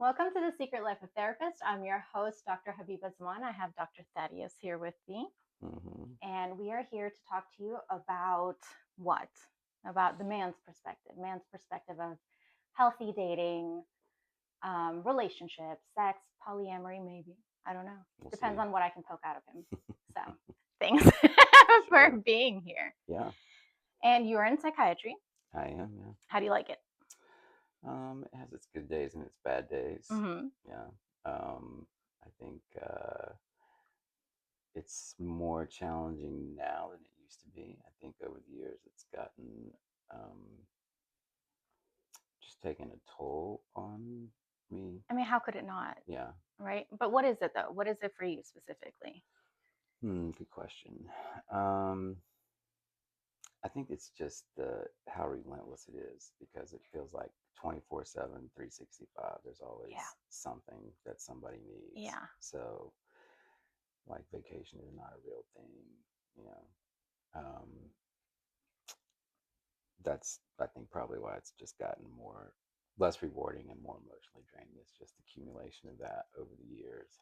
Welcome to The Secret Life of Therapist. I'm your host, Dr. Habiba Zaman. I have Dr. Thaddeus here with me, Hmm. and we are here to talk to you about what? About the man's perspective of healthy dating, relationships, sex, polyamory, maybe. I don't know. We'll Depends see. on what I can poke out of him. So, thanks for Sure. being here. Yeah, And you're in psychiatry. I am. Yeah. How do you like it? It has its good days and its bad days. Mm-hmm. Yeah. I think it's more challenging now than it used to be. I think over the years it's gotten um, just taken a toll on me. I mean, how could it not? Yeah. Right? But what is it though? What is it for you specifically? Good question. Um, I think it's just how relentless it is because it feels like 24/7, 365. There's Yeah. always something that somebody needs. Yeah. So, like, vacation is not a real thing, you know. Um, that's, I think, probably why it's just gotten less rewarding and more emotionally draining. It's just accumulation of that over the years.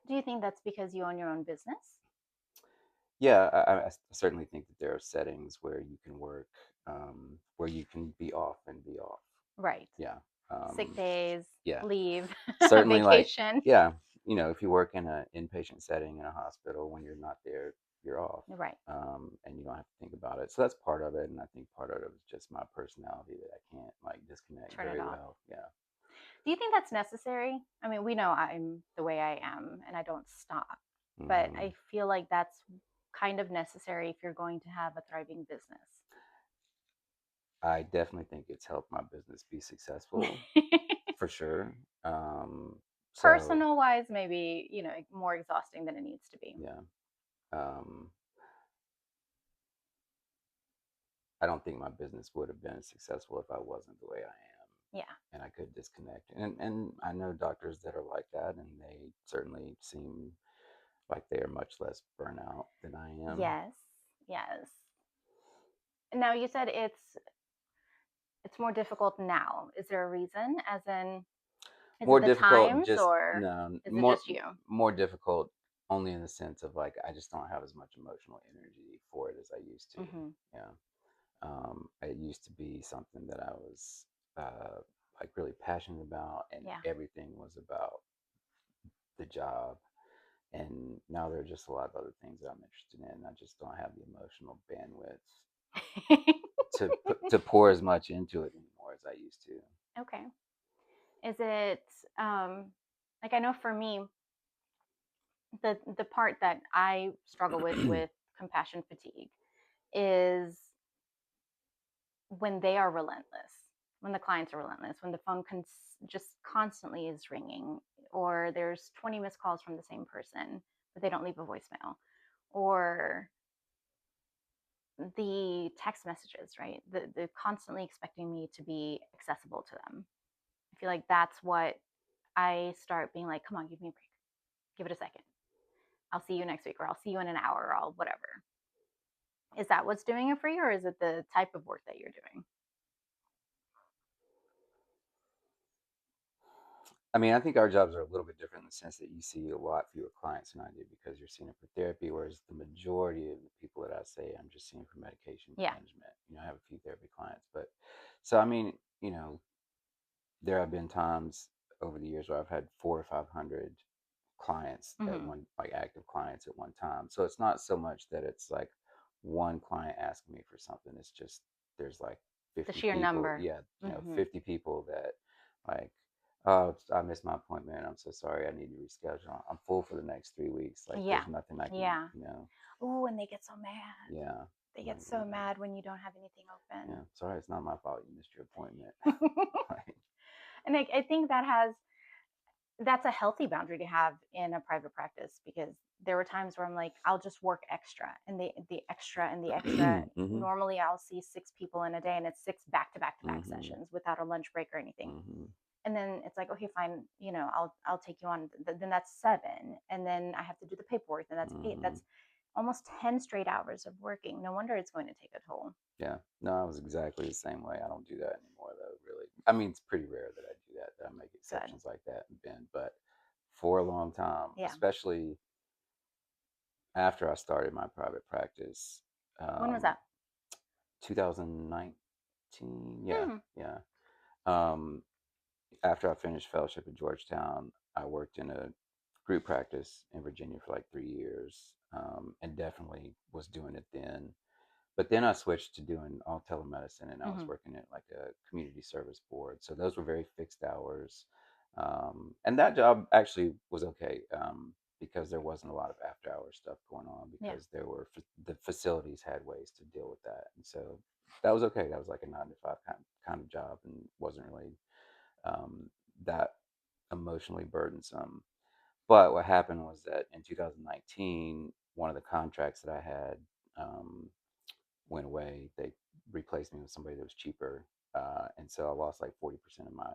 Do you think that's because you own your own business? Yeah, I certainly think that there are settings where you can work, where you can be off and be off. Right. Yeah. Sick Um, days, yeah. leave, Certainly, like, vacation. yeah, if you work in an inpatient setting in a hospital, when you're not there, you're off, Right. and you don't have to think about it. So that's part of it, and I think part of it is just my personality that I can't like disconnect Turn it very off. well. Yeah. Do you think that's necessary? I mean, we know I'm the way I am and I don't stop, but Hmm. I feel like that's kind of necessary if you're going to have a thriving business. I definitely think it's helped my business be successful for sure. Um, so Personal wise, maybe, more exhausting than it needs to be. yeah, um, I don't think my business would have been successful if I wasn't the way I am. Yeah. And I could disconnect. And I know doctors that are like that, and they certainly seem like they are much less burnout than I am. Yes. Yes. Now you said it's more difficult now. Is there a reason? As in, is it More the difficult, times just or no, is it just you? more difficult only in the sense of like I just don't have as much emotional energy for it as I used to. Hmm. Yeah. It used to be something that I was uh, like really passionate about, and Yeah. everything was about the job. And now there are just a lot of other things that I'm interested in. I just don't have the emotional bandwidth to pour as much into it anymore as I used to. Okay. Is it um like I know for me the part that I struggle with compassion fatigue is when they are relentless, when the clients are relentless, when the phone just constantly is ringing, or there's 20 missed calls from the same person, but they don't leave a voicemail, or the text messages, right? The constantly expecting me to be accessible to them. I feel like that's what I start being like, come on, give me a break. Give it a second. I'll see you next week, or I'll see you in an hour, or I'll whatever. Is that what's doing it for you, or is it the type of work that you're doing? I mean, I think our jobs are a little bit different in the sense that you see a lot fewer clients than I do because you're seeing it for therapy, whereas the majority of the people that I say I'm just seeing for medication Yeah. management. I have a few therapy clients, but so I mean, there have been times over the years where I've had 400 or 500 clients at Mm-hmm. one, like active clients at one time. So it's not so much that it's like one client asking me for something. It's just there's like The 50 sheer people. number. Yeah, Mm-hmm. 50 people that like, oh, I missed my appointment. I'm so sorry. I need to reschedule. I'm full for the next 3 weeks. Like, Yeah. there's nothing I can, Yeah. Oh, and they get so mad. yeah. They I'm get like, so mad when you don't have anything yeah, open. sorry, it's not my fault. You missed your appointment. Like, And I think that's a healthy boundary to have in a private practice, because there were times where I'm like, I'll just work extra, and the extra and the extra. hmm Normally, I'll see 6 people in a day, and it's 6 back to back hmm sessions without a lunch break or anything. hmm And then it's like, okay, fine, I'll take you on. Then that's 7, and then I have to do the paperwork, and that's 8. hmm That's almost 10 straight hours of working. No wonder it's going to take a toll. Yeah. No, I was exactly the same way. I don't do that anymore, though, really. I mean, it's pretty rare that I do that. That I make Good. exceptions like that and bend, but for a long time, Yeah. especially after I started my private practice, When was um, that? 2019. Yeah, Hmm. yeah. Um, After I finished fellowship at Georgetown, I worked in a group practice in Virginia for like 3 years, and definitely was doing it then. But then I switched to doing all telemedicine, and I was Hmm. working at like a community service board. So those were very fixed hours, and that job actually was okay, because there wasn't a lot of after hours stuff going on Yeah. because there were the facilities had ways to deal with that, and so that was okay. That was like a 9 to 5 kind of job, and wasn't really um, that emotionally burdensome. But what happened was that in 2019, one of the contracts that I had, um, went away. They replaced me with somebody that was cheaper, and so I lost like 40% of my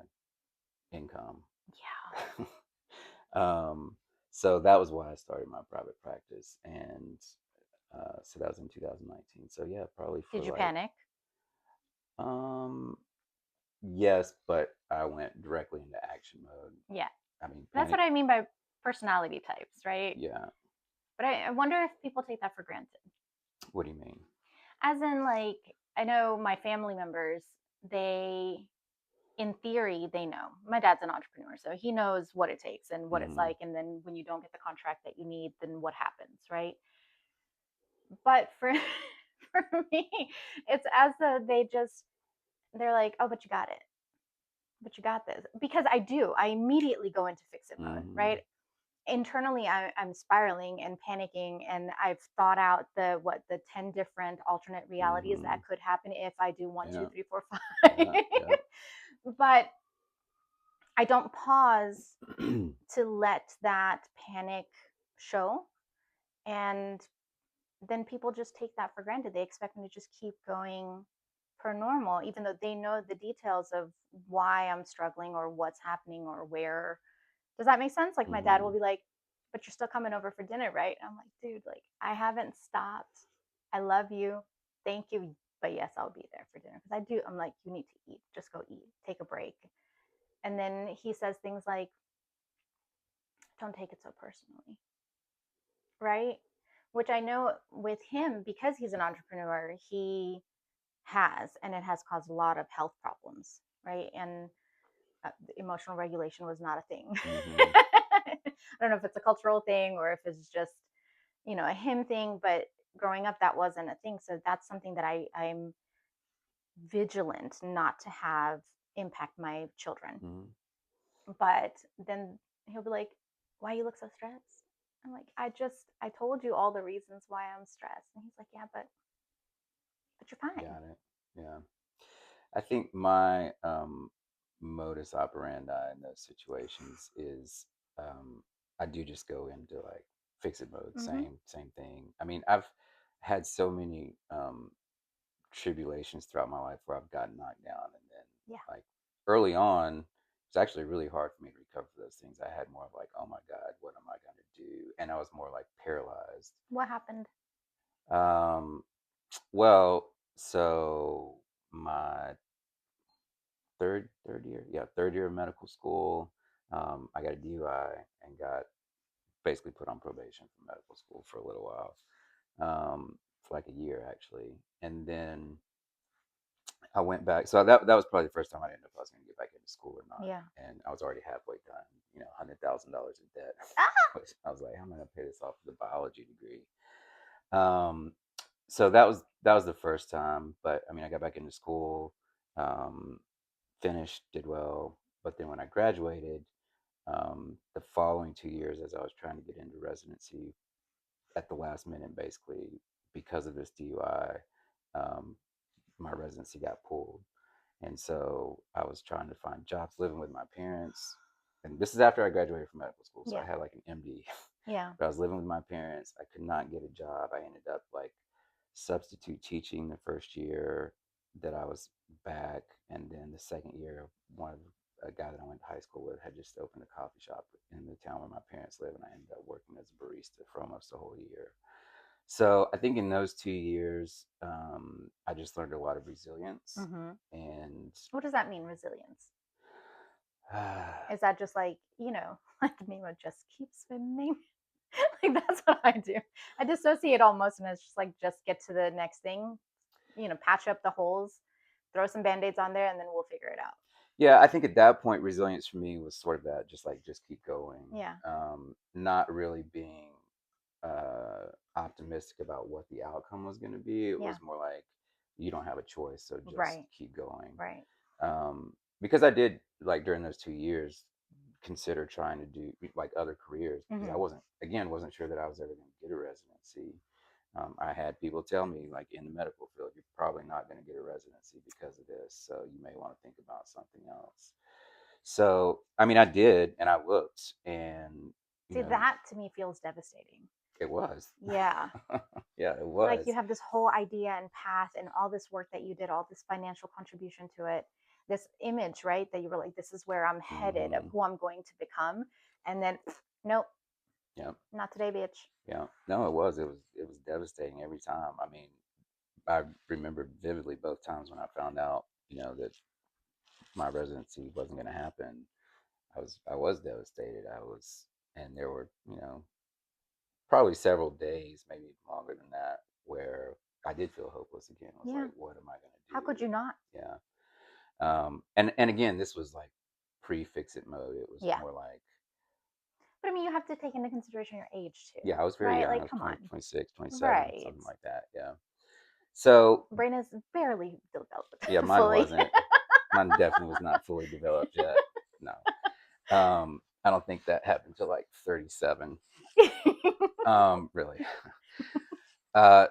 income. Yeah. um, so that was why I started my private practice, and so that was in 2019. So yeah, probably for Did you like, panic? um, yes, but I went directly into action mode. Yeah. I mean, That's what panic. I mean by personality types, right? Yeah. But I wonder if people take that for granted. What do you mean? As in, like, I know my family members, they, in theory, they know. My dad's an entrepreneur, so he knows what it takes and what it's Hmm. like. And then when you don't get the contract that you need, then what happens, right? But for for me, it's as though they're like, oh, but you got it, but you got this, because I do. I immediately go into fix it mode, Hmm. right? Internally, I'm spiraling and panicking, and I've thought out the 10 different alternate realities that Hmm. could happen if I do one, two, Yeah. three, four, five. Yeah. Yeah. But I don't pause to let that panic show. And then people just take that for granted. They expect me to just keep going per normal, even though they know the details of why I'm struggling or what's happening or where. Does that make sense? Like, my dad will Hmm. be like, but you're still coming over for dinner, right? And I'm like, dude, like, I haven't stopped. I love you. Thank you. But yes, I'll be there for dinner. Because I do. I'm like, you need to eat. Just go eat. Take a break. And then he says things like, don't take it so personally, right? Which I know with him, because he's an entrepreneur, he has, and it has caused a lot of health problems, right? And emotional regulation was not a thing. Hmm. I don't know if it's a cultural thing or if it's just, a him thing, but growing up, that wasn't a thing. So that's something that I'm vigilant not to have impact my children. Hmm. But then he'll be like, why you look so stressed? I'm like, I told you all the reasons why I'm stressed. And he's like, yeah, but you're fine. Got it. Yeah. I think my modus operandi in those situations is, I do just go into like fix it mode, Mm-hmm. same thing. I mean, I've had so many tribulations throughout my life where I've gotten knocked down, and then Yeah. like early on, it's actually really hard for me to recover from those things. I had more of like, oh my god, what am I going to do? And I was more like paralyzed. What happened? Um, well, so my third year, yeah, third year of medical school, I got a DUI and got basically put on probation for medical school for a little while, for like a year actually, and then I went back. So that was probably the first time I didn't know if I was going to get back into school or not, Yeah. and I was already halfway done, $100,000 in debt. Ah! Which I was like, how am I going to pay this off with a biology degree? Um, so that was the first time, but I mean, I got back into school. Um, Finished, did well. But then when I graduated, the following 2 years, as I was trying to get into residency at the last minute, basically because of this DUI, um, my residency got pulled. And so I was trying to find jobs living with my parents. And this is after I graduated from medical school. So Yeah. I had like an MD, Yeah. but I was living with my parents. I could not get a job. I ended up like substitute teaching the first year that I was back. And then the second year, one of a guy that I went to high school with had just opened a coffee shop in the town where my parents live. And I ended up working as a barista for almost a whole year. So I think in those 2 years, I just learned a lot of resilience, Mm-hmm. and What does that mean, resilience? uh, Is that just like, like the meme of just keep swimming? Like that's what I do. I dissociate almost, and it's just like just get to the next thing, patch up the holes, throw some band-aids on there, and then we'll figure it out. yeah, I think at that point, resilience for me was sort of that, just like just keep going, Yeah. not really being optimistic about what the outcome was going to be. It Yeah. was more like you don't have a choice, so just Right. keep going. Right. Because I did like during those 2 years consider trying to do like other careers because I Mm-hmm. wasn't sure that I was ever going to get a residency. I had people tell me like in the medical field, you're probably not going to get a residency because of this, so you may want to think about something else. So I mean, I did, and I looked, and you See, know, that to me feels devastating. it was, Yeah. yeah, it Like you was. have this whole idea and path and all this work that you did, all this financial contribution to it, this image, right? That you were like, this is where I'm headed of Hmm. who I'm going to become. And then, nope, Yeah, not today, bitch. yeah. No, it was. It was devastating every time. I mean, I remember vividly both times when I found out, that my residency wasn't going to happen. I was devastated. And there were, probably several days, maybe longer than that, where I did feel hopeless again. I was Yeah. like, what am I going to How could you do? not? Yeah. And again, this was like pre-fix it mode. It was Yeah. more like, But I mean, you have to take into consideration your age too, yeah, I was very right? young. I Like, was come 20, on. 26, 27, Right. something like that. Yeah. So Brain is barely developed yeah, mine fully. wasn't. Mine definitely was not fully developed yet. No. I don't think that happened till like 37. Really.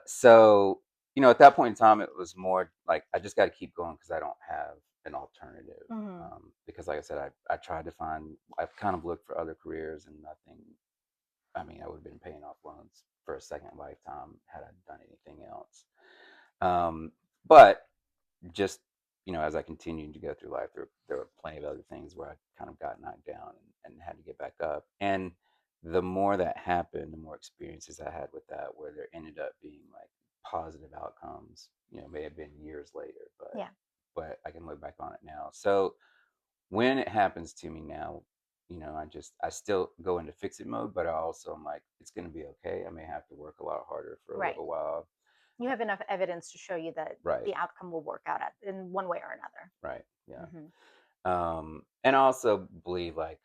So at that point in time, it was more like I just got to keep going because I don't have an alternative. Hmm. Because, like I said, I tried to find. I've kind of looked for other careers and nothing. I mean, I would have been paying off loans for a second lifetime had I done anything else. Um, but just as I continued to go through life, there were plenty of other things where I kind of got knocked down and had to get back up. And the more that happened, the more experiences I had with that, where there ended up being like positive outcomes. May have been years later, but Yeah. I can look back on it now. So when it happens to me now, I still go into fix it mode, but I also am like, it's going to be okay. I may have to work a lot harder for a Right. little while. You have enough evidence to show you that Right, the outcome will work out in one way or another. right, yeah. Hmm. And I also believe like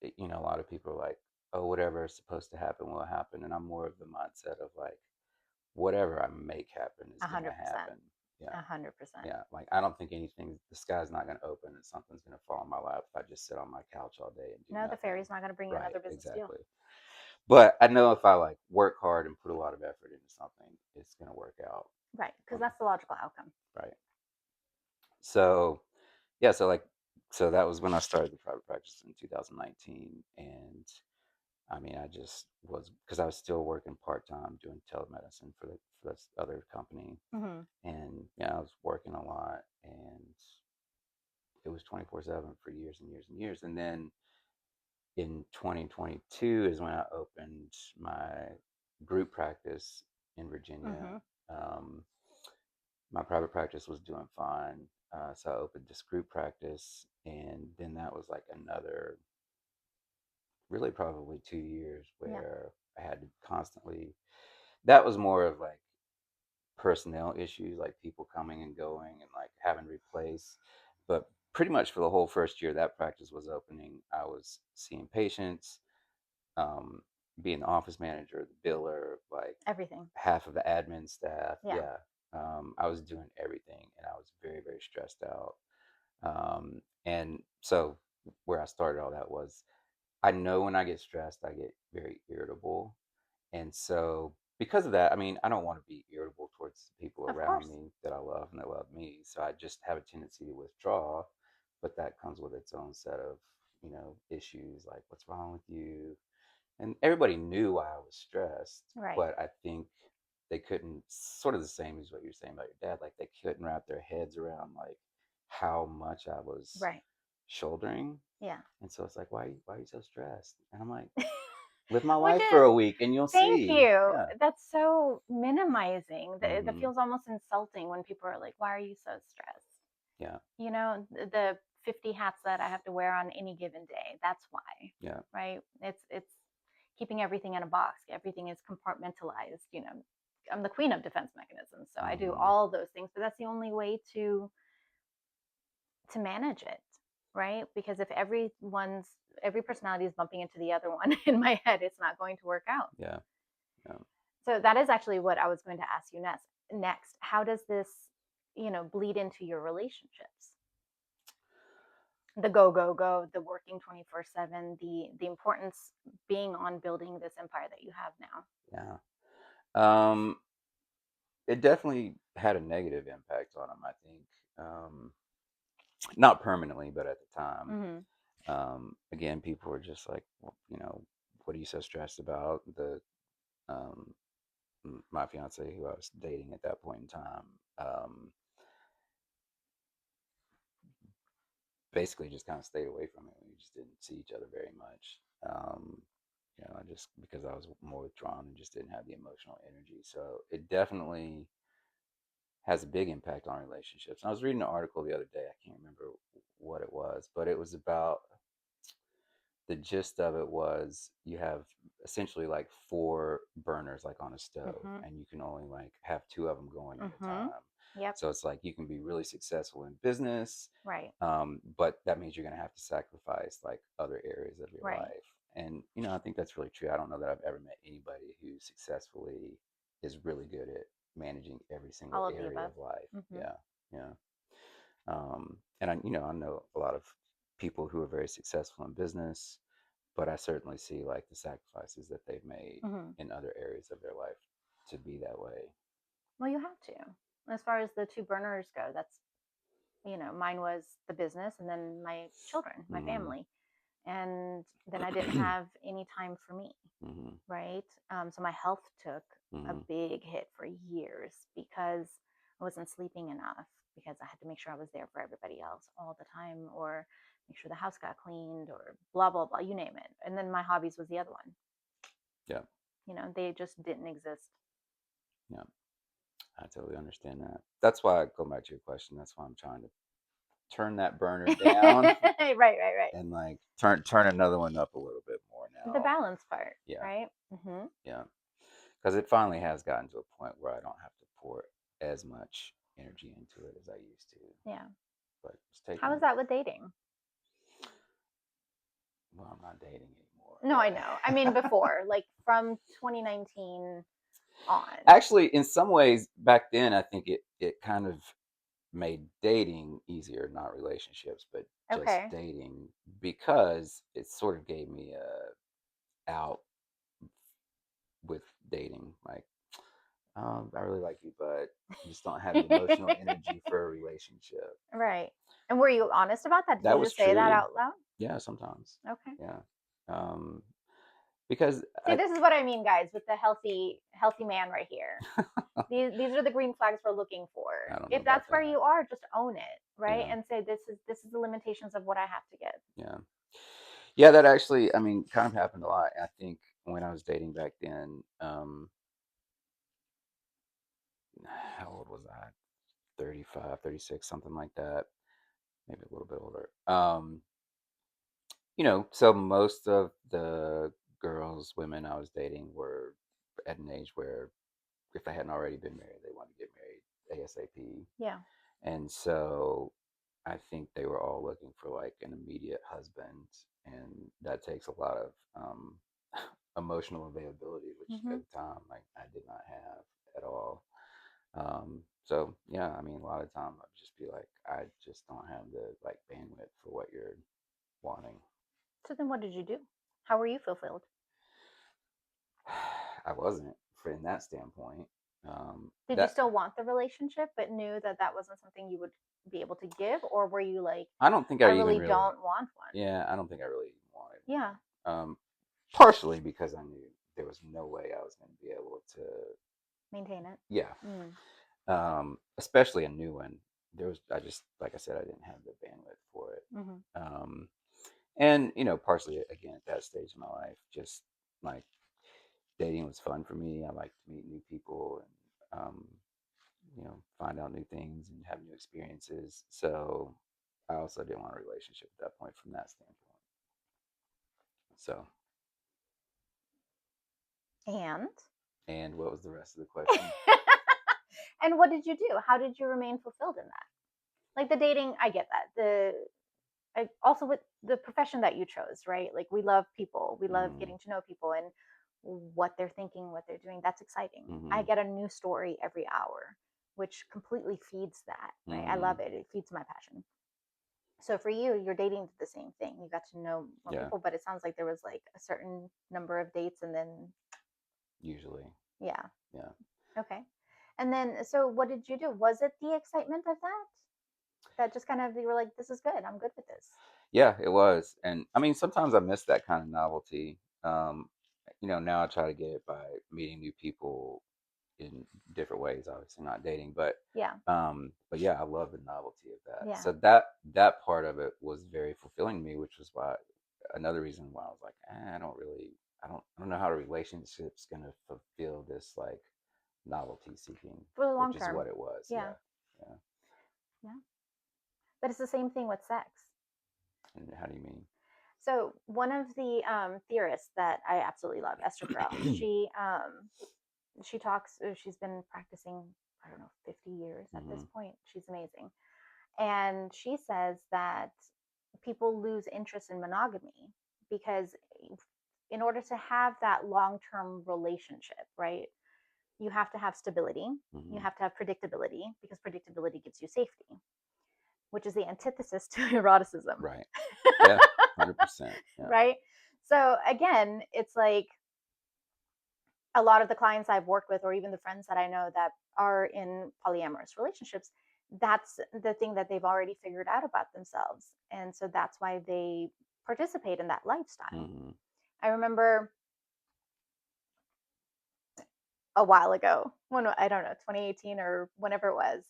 a lot of people are like, oh, whatever is supposed to happen will happen, and I'm more of the mindset of like, whatever I make happen is A gonna 100%. happen. Yeah, 100%. yeah. Like I don't think the sky's not gonna open and something's gonna fall in my lap if I just sit on my couch all day and do No, the nothing. fairy's not going to bring you Right, another business deal. exactly. But I know if I like work hard and put a lot of effort into something, it's gonna work out. Right. Because Um, that's the logical outcome. right. So yeah, so that was when I started the private practice in 2019, and I mean, I just was because I was still working part time doing telemedicine for this other company, Hmm. and I was working a lot, and it was 24/7 for years and years and years, and then in 2022 is when I opened my group practice in Virginia. Hmm. Um, my private practice was doing fine, so I opened this group practice, and then that was like another really probably 2 years Yeah. where I had to constantly. That was more of like personnel issues, like people coming and going and like having to replace. But pretty much for the whole first year that practice was opening, I was seeing patients, um, being the office manager, the biller, like Everything. half of the admin staff. Yeah. Yeah. I was doing everything and I was very, very stressed out. And so where I started all that was I know when I get stressed, I get very irritable. And so, because of that, I mean, I don't want to be irritable towards people Of around course. me that I love and that love me. So I just have a tendency to withdraw, but that comes with its own set of, issues like what's wrong with you. And everybody knew why I was stressed, Right. but I think they couldn't, sort of the same as what you're saying about your dad, like they couldn't wrap their heads around like how much I was Right. shouldering. Yeah. And so it's like, why are you so stressed? And I'm like, live my Which life for is, a week and you'll thank see. you. Yeah. That's so minimizing. That Hmm. feels almost insulting when people are like, "Why are you so stressed?" Yeah. The 50 hats that I have to wear on any given day. That's why, Yeah. right? It's keeping everything in a box. Everything is compartmentalized. I'm the queen of defense mechanisms, so I do Hmm. all those things. But that's the only way to manage it, right? Because if every personality is bumping into the other one in my head, it's not going to work out. Yeah. Yeah. So that is actually what I was going to ask you next. How does this, bleed into your relationships? The go go go, the working 24/7, the importance being on building this empire that you have now. Yeah. Um, it definitely had a negative impact on him, I think. Not permanently, but at the time. Mhm. Again, people were just like, well, what are you so stressed about? Um, my fiance, who I was dating at that point in time, um, basically just kind of stayed away from it. We just didn't see each other very much. Just because I was more withdrawn and just didn't have the emotional energy. So it definitely has a big impact on relationships. And I was reading an article the other day. I can't remember what it was, but it was about the gist of it was you have essentially like four burners like on a stove, Mhm. and you can only like have two of them going at a Mhm. time. Yep. So it's like you can be really successful in business, Right. but that means you're going to have to sacrifice like other areas of your Right. life. And I think that's really true. I don't know that I've ever met anybody who successfully is really good at managing every single All of the area above. of life. Mhm. Yeah. Yeah. And I know a lot of people who are very successful in business, but I certainly see like the sacrifices that they've made Mhm. in other areas of their life to be that way. Well, you have to. As far as the two burners go, that's, mine was the business and then my children, my Hmm. family. And then I didn't have any time for me, Hmm. right? So my health took a Hmm. big hit for years because I wasn't sleeping enough, because I had to make sure I was there for everybody else all the time, or make sure the house got cleaned, or blah, blah, blah, you name it. And then my hobbies was the other one. Yeah. They just didn't exist. Yeah. I totally understand that. That's why I go back to your question. That's why I'm trying to turn that burner down Right, right, right. and like turn another one up a little bit more The now. balance part, Yeah. right? Hmm. Yeah. Because it finally has gotten to a point where I don't have to pour as much energy into it as I used to. Yeah. But it's How is taken. that with dating? Well, I'm not dating anymore, No, I know. I mean, but before, like from 2019 on. actually, in some ways, back then, I think it kind of made dating easier, not relationships, but just Okay. dating, because it sort of gave me a out with dating. Like, I really like you, but I just don't have the emotional energy for a relationship. Right. And were you honest about that? Did That you was just say that true. out loud? Yeah, sometimes. Okay. Yeah. Um, because See, this is what I mean, guys, with the healthy man right here. These are the green flags we're looking for. I don't know If about that's where that. you are, just own it, right? Yeah. And say this is the limitations of what I have to give. Yeah. Yeah, that actually, I mean, kind of happened a lot. I think when I was dating back then, how old was I? 35, 36, something like that. Maybe a little bit older. So most of the girls, women I was dating were at an age where if they hadn't already been married, they wanted to get married ASAP. Yeah. And so I think they were all looking for like an immediate husband, and that takes a lot of emotional availability, which Hmm. at the time I did not have at all. So yeah, I mean, a lot of time I'd just be like, I just don't have the like bandwidth for what you're wanting. So then, what did you do? How were you fulfilled? I wasn't in that standpoint. Did you That still want the relationship, but knew that that wasn't something you would be able to give, or were you like, I don't think I I even really really, don't want one? yeah, I don't think I really wanted Yeah. one. Partially because I knew there was no way I was going to be able to, Maintain it. yeah, Mm. especially a new one. I just, like I said, I didn't have the bandwidth for it. Hmm. And partially again at that stage in my life, just like dating was fun for me. I like to meet new people and find out new things and have new experiences. So I also didn't want a relationship at that point from that standpoint. So, And and what was the rest of the question? and what did you do? How did you remain fulfilled in that? Like the dating, I get that. Also with the profession that you chose, right? Like we love people, we love Mm-hmm. getting to know people and what they're thinking, what they're doing. That's exciting. I Mm-hmm. get a new story every hour, which completely feeds that, right? I Mm-hmm. love it. It feeds my passion. So for you, you're dating the same thing. You got to know more Yeah, people, but it sounds like there was like a certain number of dates and then usually. yeah. Yeah. Okay. And then so what did you do? Was it the excitement of that? That just kind of you were like, this is good. I'm good with this. Yeah, it was. And I mean, sometimes I miss that kind of novelty. Now I try to get it by meeting new people in different ways, obviously not dating, Yeah. but yeah, I love the novelty of that. Yeah. So that part of it was very fulfilling to me, which was why another reason why I was like, I don't know how a relationship's gonna fulfill this like novelty seeking, For the long which is term. what it was. Yeah. Yeah. Yeah. Yeah. But it's the same thing with sex. And how do you So one of the theorists that I absolutely love, Esther Perel, mean? she talks. She's been practicing, I don't know, 50 years at this Hmm. point. She's amazing, and she says that people lose interest in monogamy because in order to have that long-term relationship, right, you have to have stability, you Hmm. have to have predictability because predictability gives you safety, which is the antithesis to eroticism. Right. Yeah. 100%. Yeah. Right? So again, it's like a lot of the clients I've worked with, or even the friends that I know that are in polyamorous relationships, that's the thing that they've already figured out about themselves. And so that's why they participate in that lifestyle. Hmm. I remember a while ago, when I don't know, 2018 or whenever it was,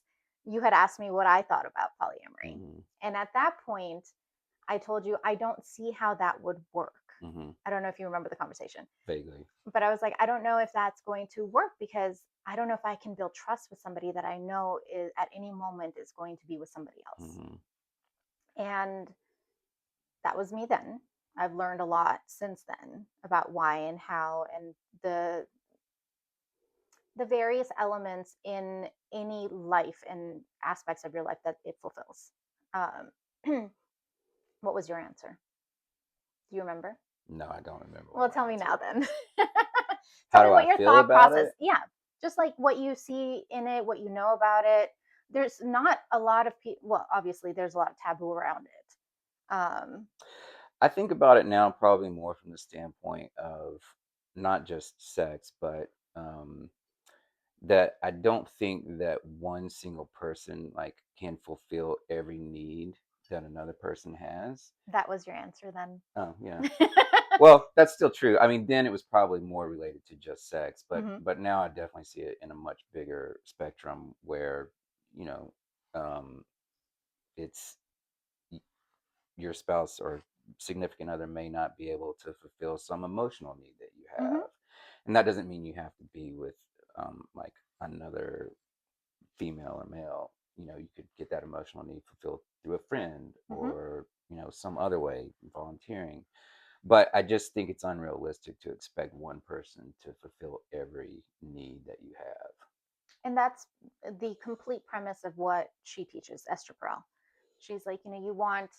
you had asked me what I thought about polyamory. Hmm. And at that point, I told you I don't see how that would work. Hmm. I don't know if you remember the conversation, Vaguely. but I was like, I don't know if that's going to work because I don't know if I can build trust with somebody that I know is at any moment is going to be with somebody else. Hmm. And that was me then. I've learned a lot since then about why and how and the the various elements in any life and aspects of your life that it fulfills. What was your answer? Do you remember? No, I don't remember what Well, my tell me answer now was. then. Tell How me do what I your feel thought about process. it? Yeah, just like what you see in it, what you know about it. There's not a lot of people. Well, obviously, there's a lot of taboo around it. I think about it now probably more from the standpoint of not just sex, but that I don't think that one single person like can fulfill every need that another person has. That was your answer then. Oh, yeah. Well, that's still true. I mean, then it was probably more related to just sex, but Hmm. but now I definitely see it in a much bigger spectrum where, you know, um, it's your spouse or significant other may not be able to fulfill some emotional need that you Hmm. have, and that doesn't mean you have to be with like another female or male. You could get that emotional need fulfilled through a friend Hmm. or some other way, volunteering. But I just think it's unrealistic to expect one person to fulfill every need that you have. And that's the complete premise of what she teaches, Esther Perel. She's like, you want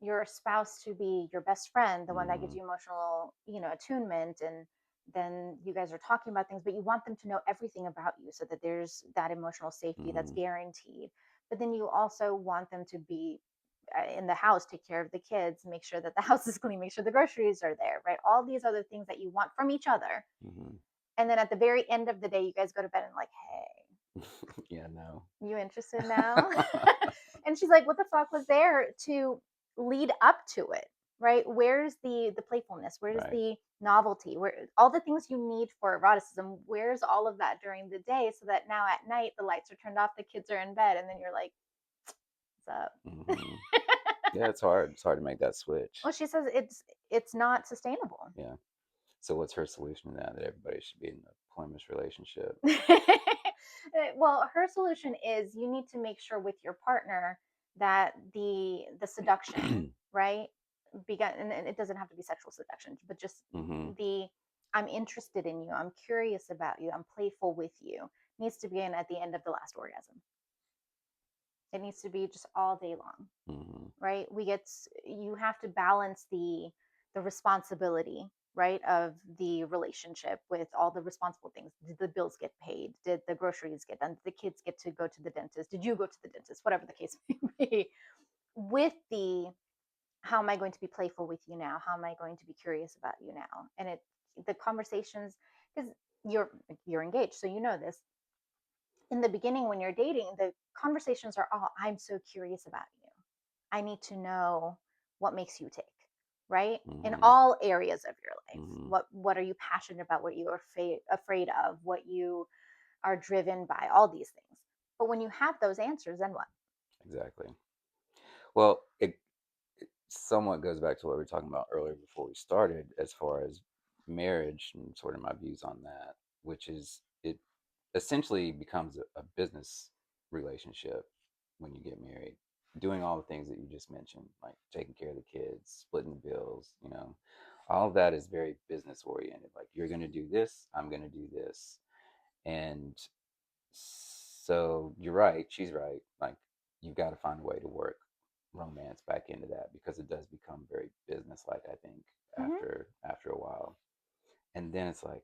your spouse to be your best friend, the one that gives Mm-hmm. you emotional, attunement, and then you guys are talking about things, but you want them to know everything about you so that there's that emotional safety that's Mm-hmm. guaranteed. But then you also want them to be in the house, take care of the kids, make sure that the house is clean, make sure the groceries are there, right? All these other things that you want from each other. Mm-hmm. And then at the very end of the day, you guys go to bed and like, hey, Yeah, no. you interested now? And she's like, what the fuck was there to lead up to it? Right? Where's the playfulness? Where's Right. the novelty? Where all the things you need for eroticism, where's all of that during the day so that now at night the lights are turned off, the kids are in bed, and then you're like, what's up? Mm-hmm. Yeah, it's hard. It's hard to make that switch. Well, she says it's not sustainable. Yeah. So what's her solution to that? That everybody should be in a polyamorous relationship? Well, her solution is you need to make sure with your partner that the seduction, right? And it doesn't have to be sexual seduction, but just Mm-hmm. the I'm interested in you, I'm curious about you, I'm playful with you needs to begin at the end of the last orgasm. It needs to be just all day long, Mm-hmm. right? You have to balance the responsibility, right, of the relationship with all the responsible things. Did the bills get paid? Did the groceries get done? Did the kids get to go to the dentist? Did you go to the dentist? Whatever the case may be. With the how am I going to be playful with you now? How am I going to be curious about you now? And the conversations, because you're you're engaged, so you know this. In the beginning when you're dating, the conversations are all, I'm so curious about you. I need to know what makes you tick, right? In Mm-hmm. all areas of your life. Mm-hmm. What are you passionate about? What you are afraid of? What you are driven by? All these things. But when you have those answers, then what? Exactly. Well, it somewhat goes back to what we were talking about earlier before we started, as far as marriage and sort of my views on that, which is it essentially becomes a business relationship when you get married, doing all the things that you just mentioned, like taking care of the kids, splitting the bills, all of that is very business oriented. Like, you're going to do this, I'm going to do this. And so you're right, she's right. Like, you've got to find a way to work romance back into that, because it does become very business like, I think, Hmm. after a while. And then it's like,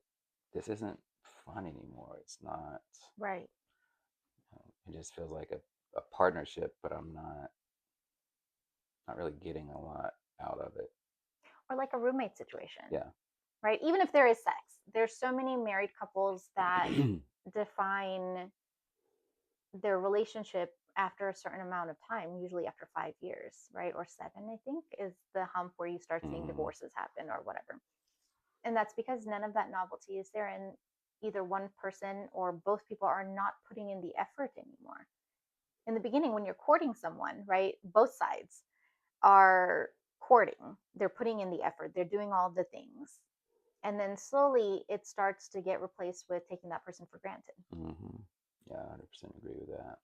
this isn't fun anymore. It's not. Right. It just feels like a partnership, but I'm not really getting a lot out of it. Or like a roommate situation, Yeah. right? Even if there is sex, there's so many married couples that define their relationship after a certain amount of time, usually after 5 years, right? Or seven, I think, is the hump where you start seeing Hmm. divorces happen or whatever. And that's because none of that novelty is there. And either one person or both people are not putting in the effort anymore. In the beginning, when you're courting someone, right? Both sides are courting, they're putting in the effort, they're doing all the things. And then slowly it starts to get replaced with taking that person for granted. Hmm. Yeah, 100% agree with that.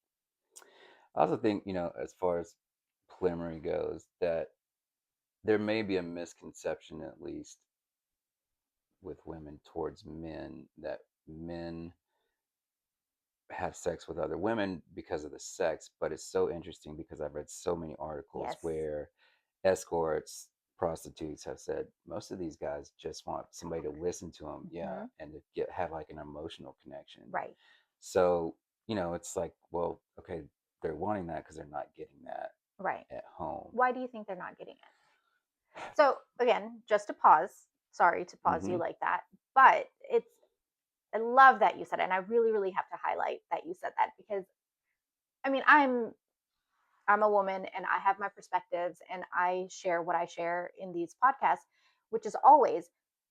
I also think, as far as polyamory goes, that there may be a misconception, at least with women towards men, that men have sex with other women because of the sex. But it's so interesting, because I've read so many articles Yes. where escorts, prostitutes have said most of these guys just want somebody to listen to them, yeah, Mm-hmm. and to have like an emotional connection. Right. So, it's like, well, okay, they're wanting that because they're not getting that Right. at home. Why do you think they're not getting it? So again, just to pause, sorry to pause Mm-hmm. you like that, but I love that you said it. And I really, really have to highlight that you said that because I mean, I'm a woman and I have my perspectives and I share what I share in these podcasts, which is always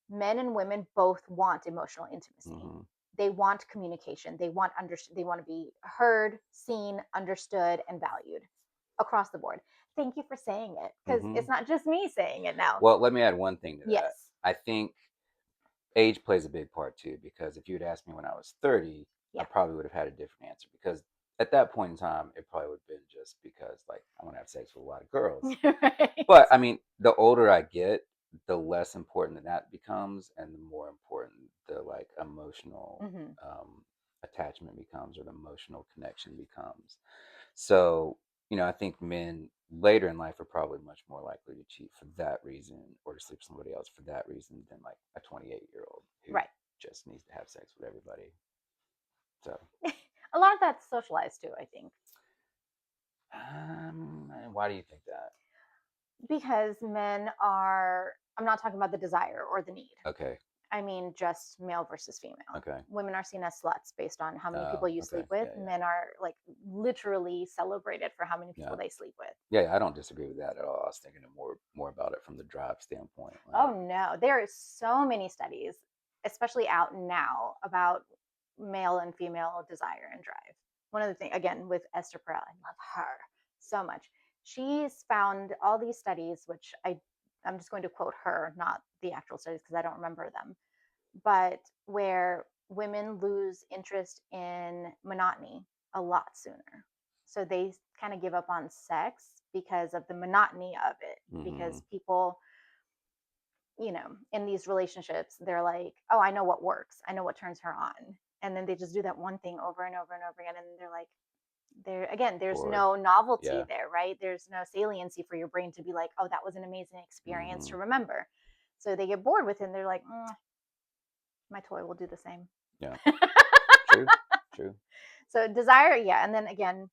men and women both want emotional intimacy. Mm-hmm. They want communication. They want to be heard, seen, understood, and valued across the board. Thank you for saying it because Mm-hmm. it's not just me saying it now. Well, let me add one thing to that. Yes. I think age plays a big part too, because if you'd asked me when I was 30, I Yeah. probably would have had a different answer, because at that point in time, it probably would have been just because, like, I want to have sex with a lot of girls. Right. But I mean, the older I get, the less important that becomes, and the more important the, like, emotional Mm-hmm. attachment becomes, or the emotional connection becomes. So, I think men later in life are probably much more likely to cheat for that reason, or to sleep with somebody else for that reason, than like a 28-year-old who Right. just needs to have sex with everybody. So, A lot of that's socialized too, I think, and why do you think that? because men are, I'm not talking about the desire or the need. Okay. I mean, just male versus female. Okay. Women are seen as sluts based on how many people Oh, you okay. sleep with. Yeah, yeah. Men are like literally celebrated for how many people Yeah. they sleep with. Yeah, I don't disagree with that at all. I was thinking more about it from the drive standpoint. Oh Like, no, there are so many studies, especially out now, about male and female desire and drive. One of the things, again, with Esther Perel, I love her so much. She's found all these studies, which I I'm just going to quote her, not the actual studies because I don't remember them, but where women lose interest in monotony a lot sooner. So they kind of give up on sex because of the monotony of it. Mm-hmm. Because people, in these relationships, they're like, oh, I know what works, I know what turns her on. And then they just do that one thing over and over and over again. And they're like, there's Bored. no novelty Yeah. there, right? There's no saliency for your brain to be like, oh, that was an amazing experience Mm-hmm. to remember. So they get bored with it and they're like, my toy will do the same. Yeah. True. True. So desire, yeah. And then again,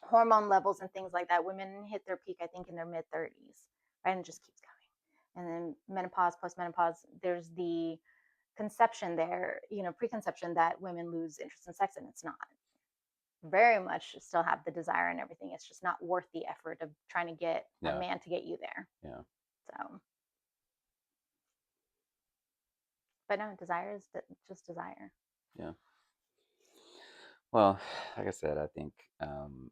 hormone levels and things like that. Women hit their peak, I think, in their mid 30s, right? And it just keeps going. And then menopause, postmenopause, there's the conception there, preconception that women lose interest in sex, and it's not. Very much still have the desire and everything. It's just not worth the effort of trying to get a Yeah. man to get you there. Yeah. So, but no, desire is just desire. Yeah. Well, like I said, um,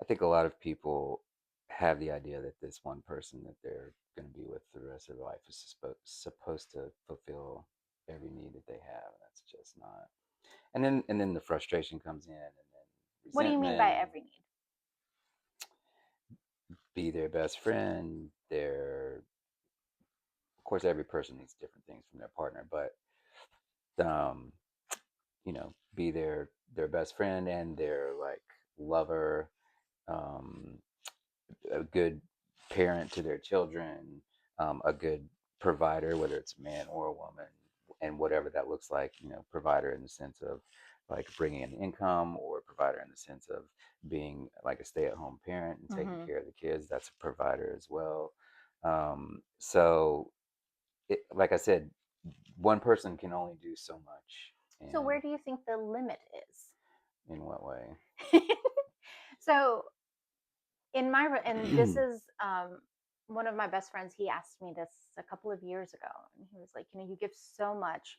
I think a lot of people have the idea that this one person that they're going to be with for the rest of their life is supposed to fulfill every need that they have, and that's just not. And then the frustration comes in, and then What do you mean by resentment, and every need? be their best friend. Their Of course, every person needs different things from their partner, but um, be their best friend and their like lover, um, a good parent to their children, a good provider, whether it's a man or a woman, and whatever that looks like. Provider in the sense of like bringing in income, or provider in the sense of being like a stay-at-home parent and taking Mm-hmm. care of the kids. That's a provider as well. So, like I said, one person can only do so much. So, And where do you think the limit in what way? is? So, and this is one of my best friends. He asked me this a couple of years ago, and he was like, you give so much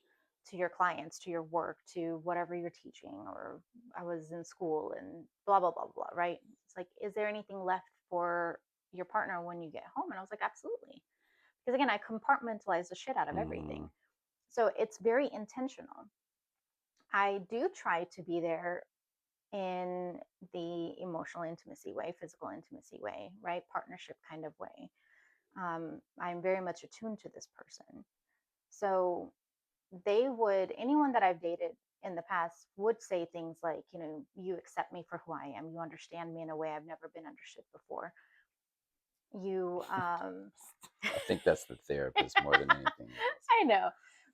to your clients, to your work, to whatever you're teaching, or I was in school and blah blah blah blah, right? It's like, is there anything left for your partner when you get home? And I was like, absolutely, because again, I compartmentalize the shit out of Mm-hmm. everything. So it's very intentional. I do try to be there in the emotional intimacy way, physical intimacy way, right? Partnership kind of way. I'm very much attuned to this person. So anyone that I've dated in the past would say things like, you accept me for who I am. You understand me in a way I've never been understood before. You, I think that's the therapist more than anything else. I know,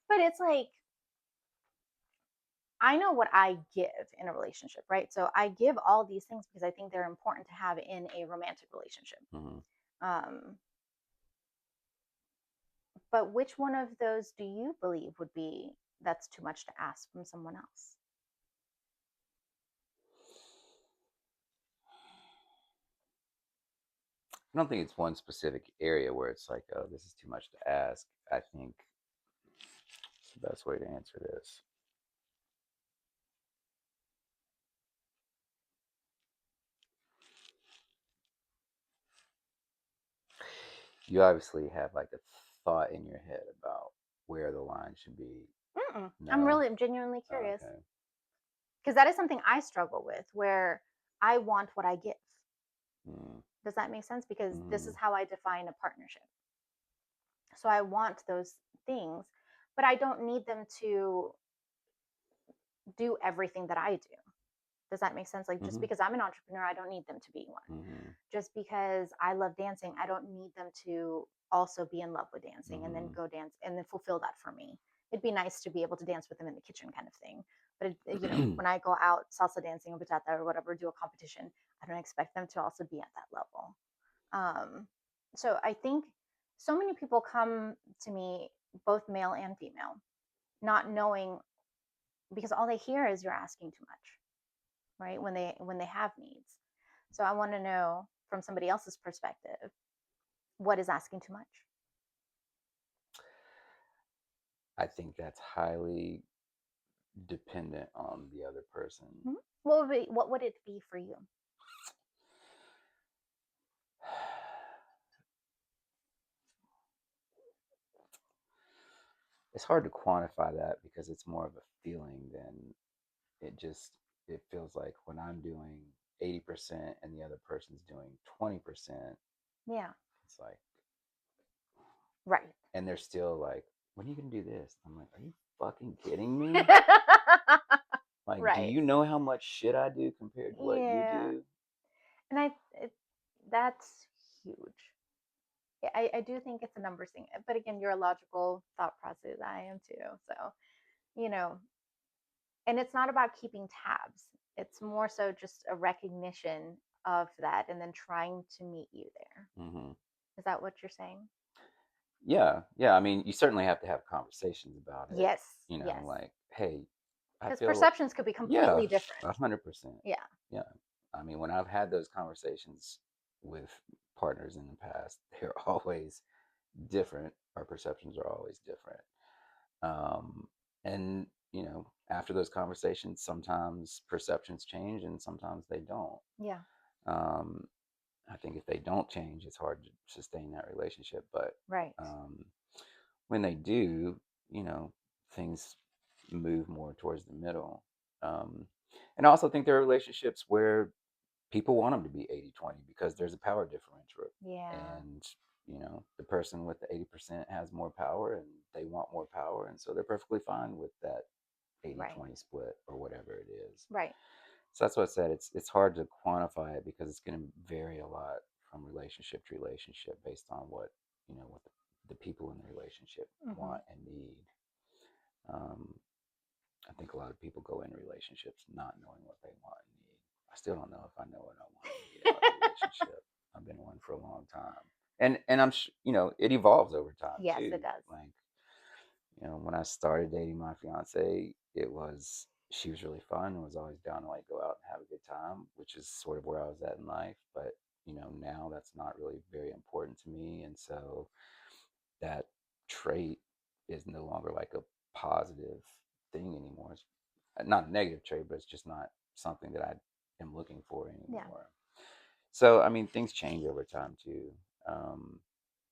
but it's like, I know what I give in a relationship, right? So I give all these things because I think they're important to have in a romantic relationship. Mm-hmm. Um, but which one of those do you believe would be that's too much to ask from someone else? I don't think it's one specific area where it's like, oh, this is too much to ask. I think it's the best way to answer this. You obviously have like a thought in your head about where the line should be. Mm-mm. No? I'm genuinely curious Okay. because that is something I struggle with where I want what I give. Mm. Does that make sense? Because this Mm-hmm. is how I define a partnership. So I want those things, but I don't need them to do everything that I do. Does that make sense? Like, just Mm-hmm. because I'm an entrepreneur, I don't need them to be one. Mm-hmm. Just because I love dancing, I don't need them to also be in love with dancing and then Mm-hmm. go dance and then fulfill that for me. It'd be nice to be able to dance with them in the kitchen, kind of thing. But when I go out salsa dancing or bachata or whatever, do a competition, I don't expect them to also be at that level. Um, so I think so many people come to me, both male and female, not knowing, because all they hear is you're asking too much, right? When they have needs. So I want to know from somebody else's perspective, what is asking too much? I think that's highly dependent on the other person. Mm-hmm. What would it be for you? it's hard to quantify that because it's more of a feeling than it just it feels like when I'm doing 80% and the other person's doing 20%, Yeah. it's like, Right. and they're still like, when are you gonna do this? I'm like, are you fucking kidding me? Like, do Right. you know how much shit I do compared to what you Yeah. do? And that's huge. Yeah, I do think it's a numbers thing. But again, you're a logical thought process. I am too. So, you know, and it's not about keeping tabs. It's more so just a recognition of that and then trying to meet you there. Hmm. Is that what you're saying? Yeah, yeah. I mean, you certainly have to have conversations about it. Yes. You know, Yes. like, hey, I Because feel, perceptions could be yeah, completely different. 100%. Yeah. Yeah. I mean, when I've had those conversations with partners in the past, they're always different. Our perceptions are always different. Um, and, after those conversations, sometimes perceptions change and sometimes they don't. Yeah. Um, I think if they don't change, it's hard to sustain that relationship. But Right. um, when they do, you know, things move more towards the middle. Um, and I also think there are relationships where people want them to be 80-20 because there's a power differential. Yeah. And, the person with the 80% has more power and they want more power. And so they're perfectly fine with that 80 Right. 20 split or whatever it is. Right. So that's what I said. It's hard to quantify it because it's going to vary a lot from relationship to relationship based on what the people in the relationship Hmm. want and need. Um, I think a lot of people go in relationships not knowing what they want and need. I still don't know if I know what I want and need out of a relationship. I've been in one for a long time, and it evolves over time Yes, it too. does. Like, when I started dating my fiance, she was really fun and was always down to like go out and have a good time, which is sort of where I was at in life. But now that's not really very important to me, and so that trait is no longer like a positive thing anymore. It's not a negative trait, but it's just not something that I am looking for Yeah. anymore. So, I mean, things change over time too. Um,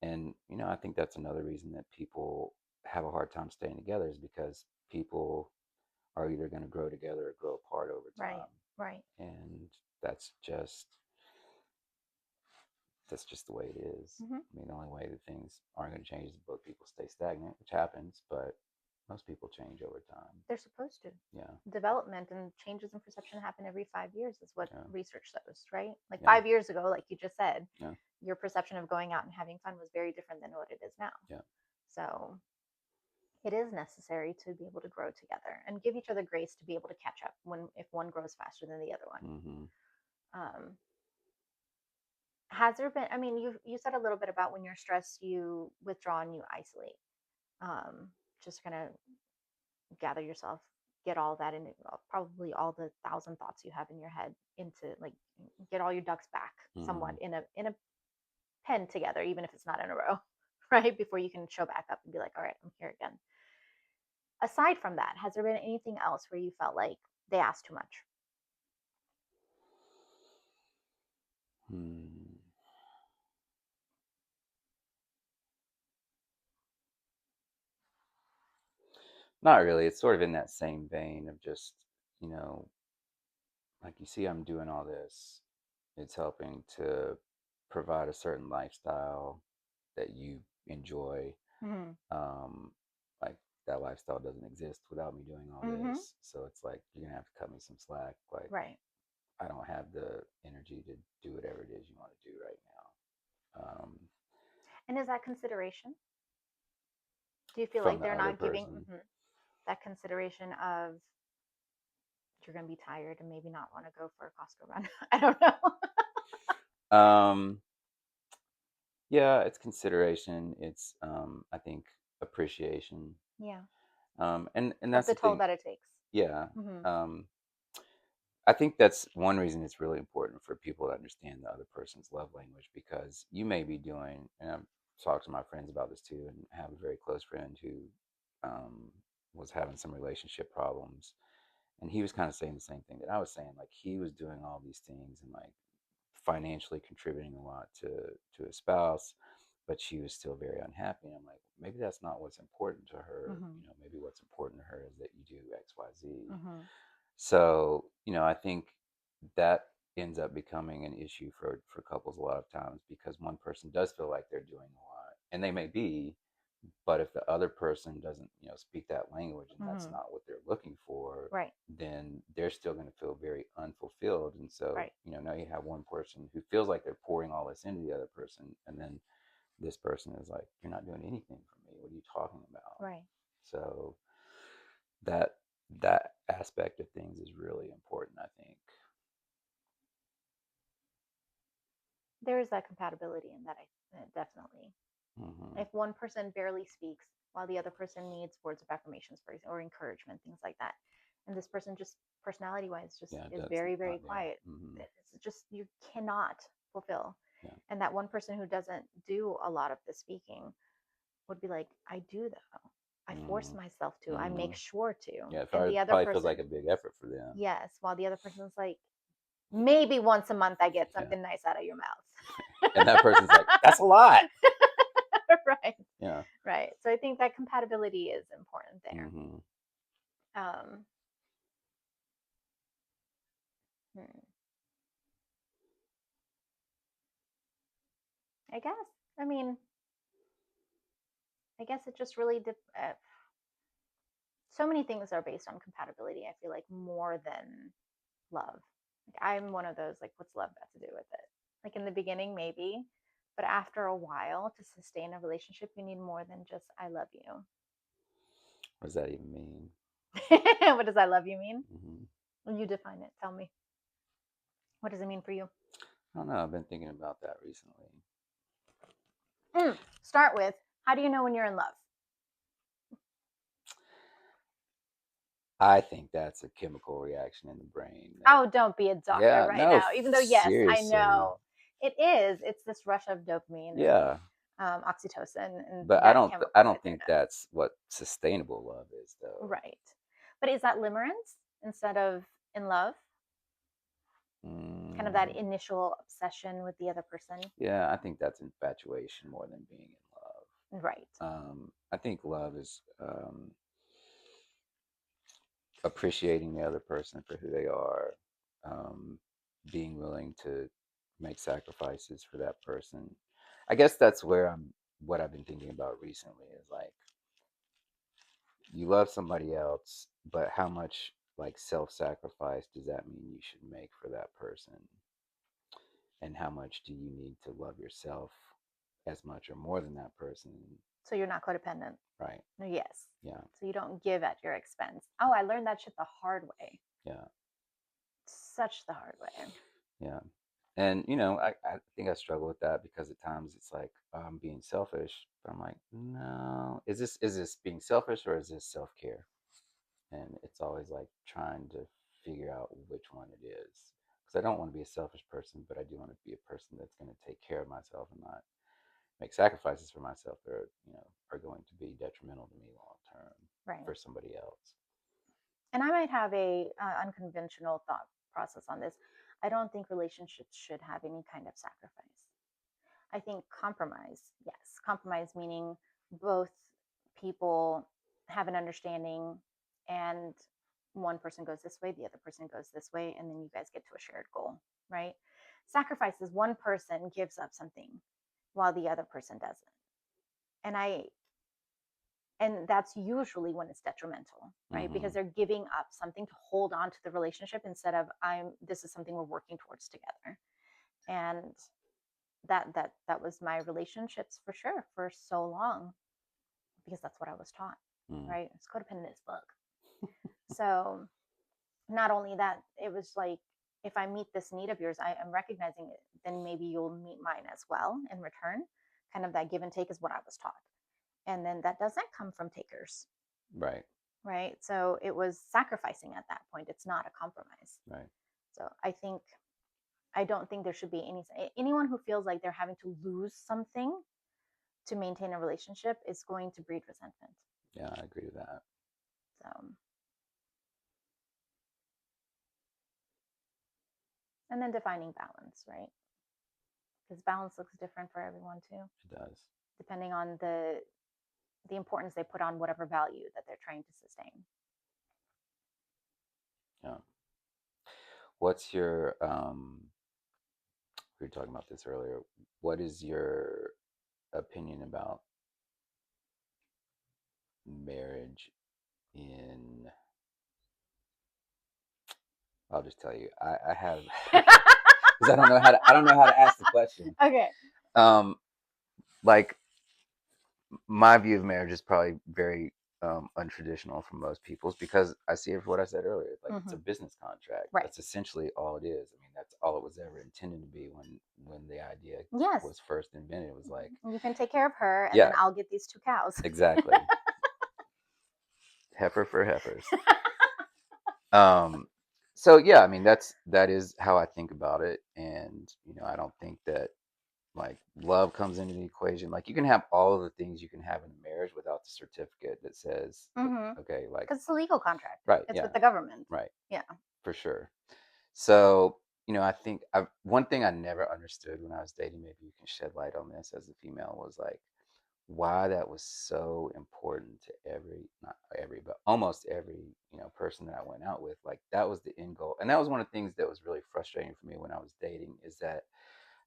and, I think that's another reason that people have a hard time staying together is because people are either going to grow together or grow apart over Right. time. Right. And that's just that's just the way it is. Hmm. I mean, the only way that things aren't going to change is if both people stay stagnant, which happens, but most people change over time. They're supposed to. Yeah, Development and changes in perception happen every 5 years, is what yeah, research shows, right? Like yeah, 5 years ago, like you just said, yeah, your perception of going out and having fun was very different than what it is now. yeah. So it is necessary to be able to grow together and give each other grace to be able to catch up when if one grows faster than the other one. Mm-hmm. Um, has there been? I mean, you said a little bit about when you're stressed, you withdraw and you isolate. Just kind of gather yourself, get all that in, probably all the thousand thoughts you have in your head into like get all your ducks back Mm-hmm. somewhat in a pen together, even if it's not in a row, right? Before you can show back up and be like, all right, I'm here again. Aside from that, has there been anything else where you felt like they asked too much? Hmm. Not really. It's sort of in that same vein of just, you know, like you see, I'm doing all this. It's helping to provide a certain lifestyle that you enjoy. Mm-hmm. Um, like that lifestyle doesn't exist without me doing all Mm-hmm. this. So it's like you're gonna have to cut me some slack. Like Right. I don't have the energy to do whatever it is you want to do right now. And is that consideration? Do you feel From like the they're other not giving person. that consideration of you're going to be tired and maybe not want to go for a Costco run? I don't know. Um, yeah, it's consideration. It's I think appreciation. Yeah. And Of that's the the toll thing. that it takes. Yeah. Mm-hmm. Um, I think that's one reason it's really important for people to understand the other person's love language because you may be doing, and I've talked to my friends about this too, and have a very close friend who um, was having some relationship problems, and he was kind of saying the same thing that I was saying. Like he was doing all these things and like financially contributing a lot to his spouse, but she was still very unhappy. And I'm like, maybe that's not what's important to her. Mhm. Maybe what's important to her is that you do X, Y, Z. Mhm. So, I think that ends up becoming an issue for couples a lot of times because one person does feel like they're doing a lot, and they may be, but if the other person doesn't, speak that language and that's Mhm. not what they're looking for, Right. then they're still going to feel very unfulfilled. And so, Right. now you have one person who feels like they're pouring all this into the other person, and then this person is like, "You're not doing anything for me. What are you talking about?" Right. So that that aspect of things is really important, I think. There is that compatibility in that. I definitely. Hmm. If one person barely speaks while the other person needs words of affirmations for or encouragement, things like that, and this person just personality wise just Yeah, it is does very very not. Yeah. quiet, Hmm. it's just you cannot fulfill. Yeah. And that one person who doesn't do a lot of the speaking would be like, I do though, I force Hmm. myself to, I Hmm. make sure to. Yeah, it And probably, the other probably feels person, like a big effort for them. yes, while the other person's like, maybe once a month I get Yeah. something nice out of your mouth. And that person's like, that's a lot. Right. Yeah. Right. So I think that compatibility is important there. Hmm. Um, hmm, I guess. I mean, I guess it just really so many things are based on compatibility. I feel like more than love. Like I'm one of those like, what's love got to do with it? Like in the beginning, maybe, but after a while, to sustain a relationship, you need more than just I love you. What does that even mean? What does I love you mean? Hmm. You define it. Tell me. What does it mean for you? I don't know. I've been thinking about that recently. Start with, how do you know when you're in love? I think that's a chemical reaction in the brain that, Oh, don't be a doctor yeah, right no, now. Even though, yes, I seriously. know it is. It's this rush of dopamine and Yeah. oxytocin, and But that I chemical right don't there think does. that's what sustainable love is though. Right. But is that limerence instead of in love? Kind of that Mm, initial obsession with the other person? yeah, I think that's infatuation more than being in Right. love. I think love is appreciating the other person for who they are, um, being willing to make sacrifices for that person. I guess that's where what I've been thinking about recently is like, you love somebody else, but how much like self-sacrifice does that mean you should make for that person? And how much do you need to love yourself as much or more than that person? So you're not codependent. Right. No, yes. Yeah. So you don't give at your expense. Oh, I learned that shit the hard way. Yeah. Such the hard way. Yeah. And I think I struggle with that because at times it's like, I'm being selfish, but I'm like, no, is this being selfish or is this self-care? And it's always like trying to figure out which one it is. Because I don't want to be a selfish person, but I do want to be a person that's going to take care of myself and not make sacrifices for myself that are going to be detrimental to me long term Right. for somebody else. And I might have a unconventional thought process on this. I don't think relationships should have any kind of sacrifice. I think compromise, yes, compromise meaning both people have an understanding, and one person goes this way, the other person goes this way, and then you guys get to a shared goal, right? Sacrifice is one person gives up something while the other person doesn't. And that's usually when it's detrimental, right? Mm-hmm. Because they're giving up something to hold on to the relationship instead of this is something we're working towards together. And that was my relationships for sure for so long, because that's what I was taught, Mm. right? It's codependent as fuck. So not only that, it was like, if I meet this need of yours, I am recognizing it, then maybe you'll meet mine as well in return. Kind of that give and take is what I was taught. And then that doesn't come from takers, Right. right? So it was sacrificing at that point. It's not a compromise. Right. So I don't think there should be anyone who feels like they're having to lose something to maintain a relationship is going to breed resentment. Yeah, I agree with that. So, and then defining balance, right? Because balance looks different for everyone too. It does. depending on the importance they put on whatever value that they're trying to sustain. Yeah. What's your we were talking about this earlier. What is your opinion about marriage in I'll just tell you. I have because I don't know how to ask the question. Okay. Um like my view of marriage is probably very untraditional from most people's because I see it for what I said earlier. Like it's a Mm-hmm. business contract. Right. That's essentially all it is. I mean, that's all it was ever intended to be when the idea Yes. was first invented. It was like, You can take care of her, and then yeah, I'll get these 2 cows. exactly. Heifer for heifers. Um, so yeah, I mean that is how I think about it, and I don't think that like love comes into the equation. Like you can have all of the things you can have in a marriage without the certificate that says, Mm-hmm. okay, like Because it's a legal contract. right, It's yeah, with the government. right, Yeah. for sure. So I think one thing I never understood when I was dating, maybe you can shed light on this as a female, was like why that was so important to not every, but almost every, person that I went out with. Like that was the end goal. And that was one of the things that was really frustrating for me when I was dating is that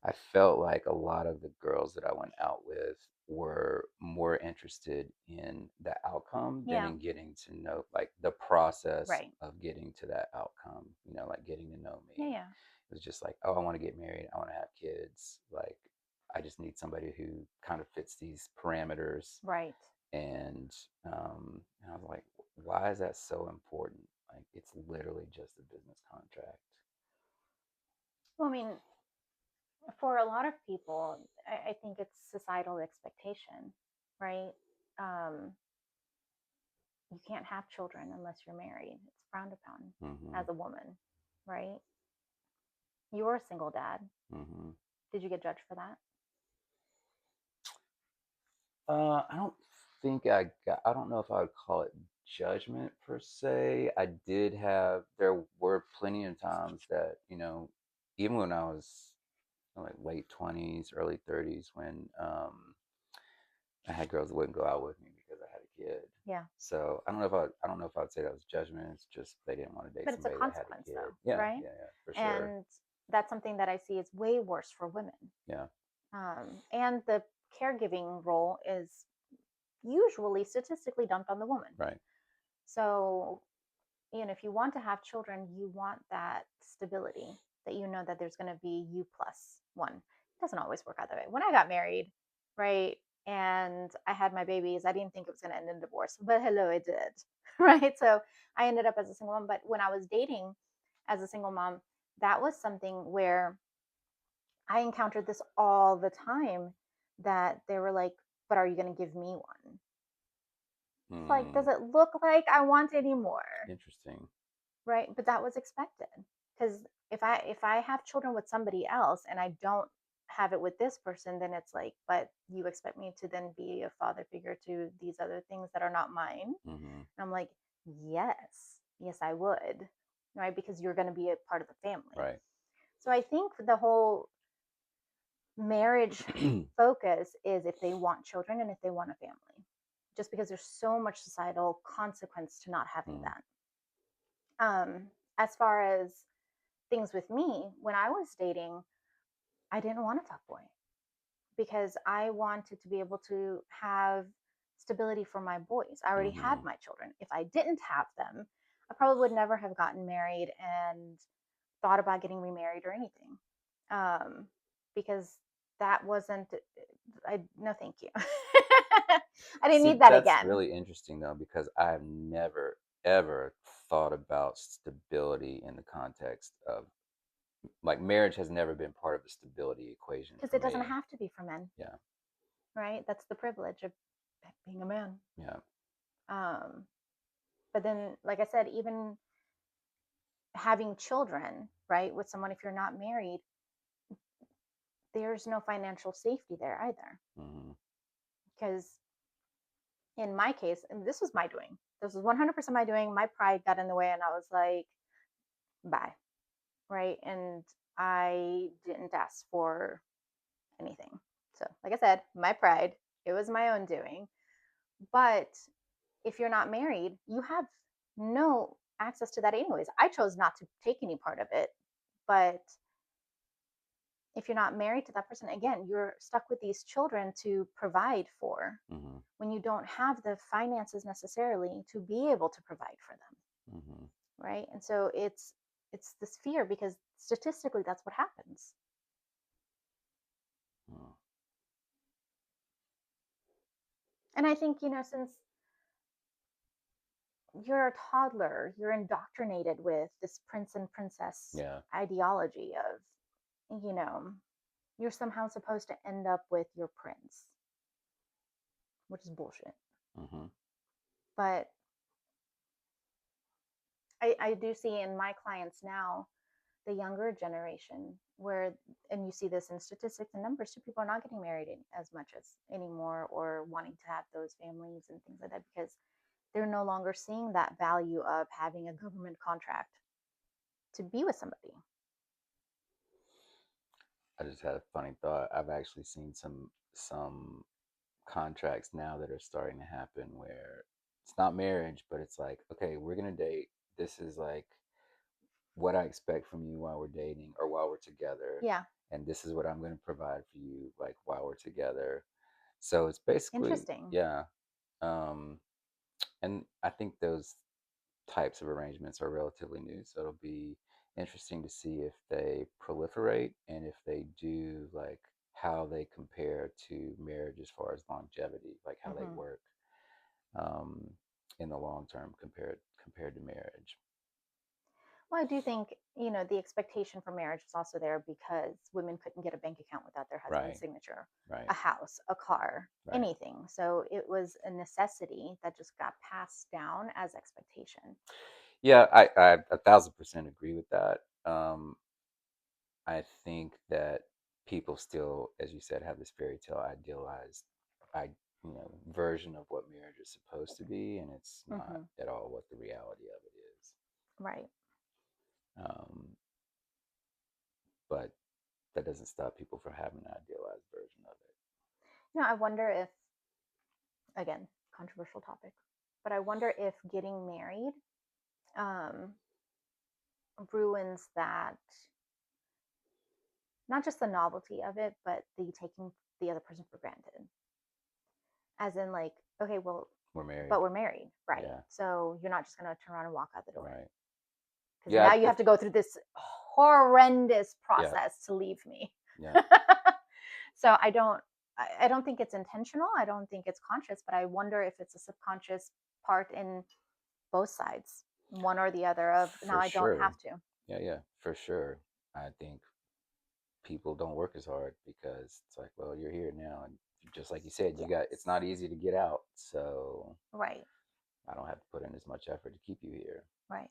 I felt like a lot of the girls that I went out with were more interested in the outcome than Yeah. in getting to know like the process Right. of getting to that outcome, like getting to know Yeah. me. Yeah. It was just like, oh, I want to get married, I want to have kids. Like I just need somebody who kind of fits these parameters. Right. And I was like, why is that so important? Like it's literally just a business contract. Well, I mean, for a lot of people, I think it's societal expectation, right? Um, you can't have children unless you're married. It's frowned upon Hmm. as a woman, right? You're a single dad. Hmm. Did you get judged for that? I don't think I don't know if I would call it judgment per se. There were plenty of times that, even when I was like late 20s, early 30s, when I had girls that wouldn't go out with me because I had a kid. Yeah. So I don't know if I'd say that was judgment. It's just they didn't want to date But it's a somebody that had a consequence, kid. though, Yeah, right? yeah, yeah, for sure. And that's something that I see is way worse for women. Yeah, And the caregiving role is usually statistically dumped on the woman. right. So, if you want to have children, you want that stability that you know that there's going to be you plus one. It doesn't always work out that way. When I got married, right, and I had my babies, I didn't think it was going to end in divorce, but hello, it did, right? So I ended up as a single mom. But when I was dating as a single mom, that was something where I encountered this all the time that they were like, but are you going to give me one? It's like, Hmm. does it look like I want any more? Interesting. Right? But that was expected because if I have children with somebody else and I don't have it with this person, then it's like, but you expect me to then be a father figure to these other things that are not mine. Hmm. And I'm like, yes, I would, right? Because you're going to be a part of the family. Right. So I think the whole marriage focus is if they want children and if they want a family, just because there's so much societal consequence to not having Mm, that. As far as things with me, when I was dating, I didn't want a top boy because I wanted to be able to have stability for my boys. I already had mhm, my children. If I didn't have them, I probably would never have gotten married and thought about getting remarried or anything, because that wasn't. I no, thank you. I didn't See, need that that's again really interesting though, because I've never ever thought about stability in the context of like marriage has never been part of the stability equation because for it doesn't me. have to be for men, Yeah, right? That's the privilege of being a man. yeah, Um, but then, like I said, even having children, right, with someone, if you're not married, there's no financial safety there either. mhm, Because in my case, and this was my doing, this was 100% my doing, my pride got in the way, and I was like, bye, right? And I didn't ask for anything. So, like I said, my pride. It was my own doing. But if you're not married, you have no access to that anyways. I chose not to take any part of it. But if you're not married to that person, again, you're stuck with these children to provide for Mm-hmm. when you don't have the finances necessarily to be able to provide for them, Mm-hmm. right? And so it's this fear because statistically that's what happens. Mm. And I think, since you're a toddler, you're indoctrinated with this prince and princess Yeah. ideology of, you're somehow supposed to end up with your prince, which is bullshit. Mm-hmm. But I do see in my clients now, the younger generation, where, and you see this in statistics and numbers too, people are not getting married as much as anymore or wanting to have those families and things like that because they're no longer seeing that value of having a government contract to be with somebody. I just had a funny thought. I've actually seen some contracts now that are starting to happen where it's not marriage, but it's like, okay, we're gonna date. This is like what I expect from you while we're dating or while we're together, Yeah, and this is what I'm gonna provide for you like while we're together. So it's basically, interesting. yeah. Um, and I think those types of arrangements are relatively new, so it'll be interesting to see if they proliferate and if they do, like how they compare to marriage as far as longevity, like how they Hmm. work um, in the long term compared to marriage. Well, I do think, the expectation for marriage is also there because women couldn't get a bank account without their husband's Right, signature, a right, house, a car, right. anything. So it was a necessity that just got passed down as expectation. Yeah, I 1,000% agree with that. I think that people still, as you said, have this fairy tale idealized, I version of what marriage is supposed to be, and it's not Hmm. at all what the reality of it is. Right. Um, but that doesn't stop people from having an idealized version of it. I wonder if, again, controversial topic, but I wonder if getting married um, ruins that, not just the novelty of it, but the taking the other person for granted. As in, like, okay, well, We're married. but we're married, right? Yeah. So you're not just going to turn around and walk out the door Right. because Yeah. now you have to go through this horrendous Yeah. process to leave me. Yeah. So I don't think it's intentional. I don't think it's conscious, but I wonder if it's a subconscious part in both sides, one or the other of now For I don't sure. have to. Yeah. Yeah. For sure. I think people don't work as hard because it's like, well, you're here now, and just like you said, you got it's Yes. not easy to get out, so Right. I don't have to put in as much effort to keep you here. Right.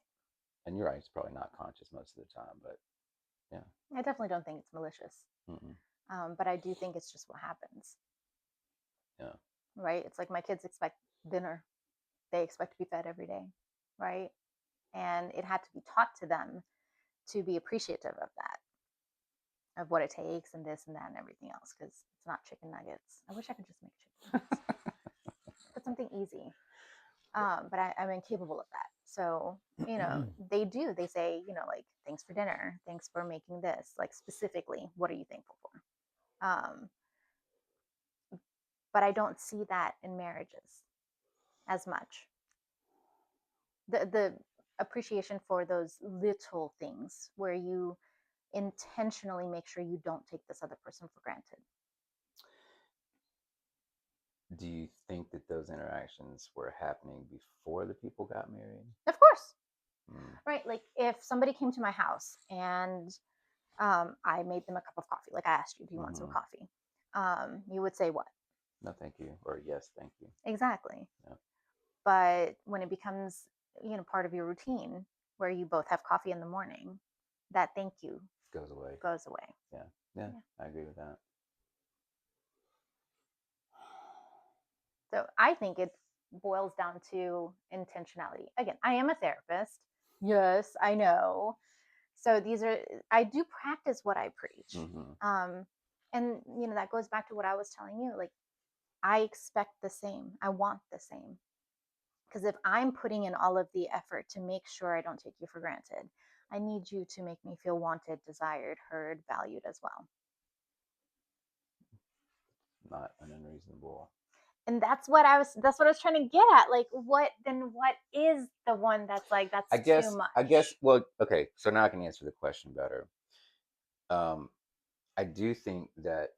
And you're right; it's probably not conscious most of the time, but yeah, I definitely don't think it's malicious. mm-mm, But I do think it's just what happens. yeah, Right. It's like my kids expect dinner. They expect to be fed every day. Right. And it had to be taught to them to be appreciative of that, of what it takes and this and that and everything else, because it's not chicken nuggets. I wish I could just make chicken nuggets, but something easy. But I'm incapable of that. So, they do. They say, like, thanks for dinner. Thanks for making this. Like, specifically, what are you thankful for? But I don't see that in marriages as much. The appreciation for those little things where you intentionally make sure you don't take this other person for granted. Do you think that those interactions were happening before the people got married? Of course, Mm, right? Like if somebody came to my house and I made them a cup of coffee, like I asked you, do you want some mm-hmm. coffee? You would say what? No, thank you, or yes, thank you. Exactly. Yeah, But when it becomes, part of your routine where you both have coffee in the morning, that thank you goes away. goes away. Yeah, yeah, Yeah. I agree with that. So I think it boils down to intentionality. Again, I am a therapist. Yes, I know. So I do practice what I preach. Mm-hmm. Um, and, that goes back to what I was telling you. Like, I expect the same. I want the same. Because if I'm putting in all of the effort to make sure I don't take you for granted, I need you to make me feel wanted, desired, heard, valued as well. Not an unreasonable. And that's what I was trying to get at. Like, what is the one that's like, that's too I guess. much? Well, okay. So now I can answer the question better. Um, I do think that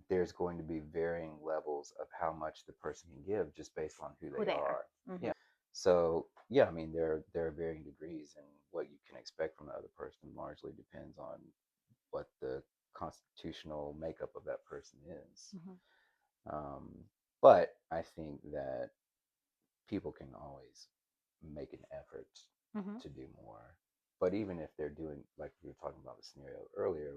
there's going to be varying levels of how much the person can give just based on who Who they they are. are. Mm-hmm. Yeah. So yeah, I mean there are varying degrees, and what you can expect from the other person largely depends on what the constitutional makeup of that person is. Mm-hmm. Um, but I think that people can always make an effort Mm-hmm. to do more. But even if they're doing, like we were talking about the scenario earlier,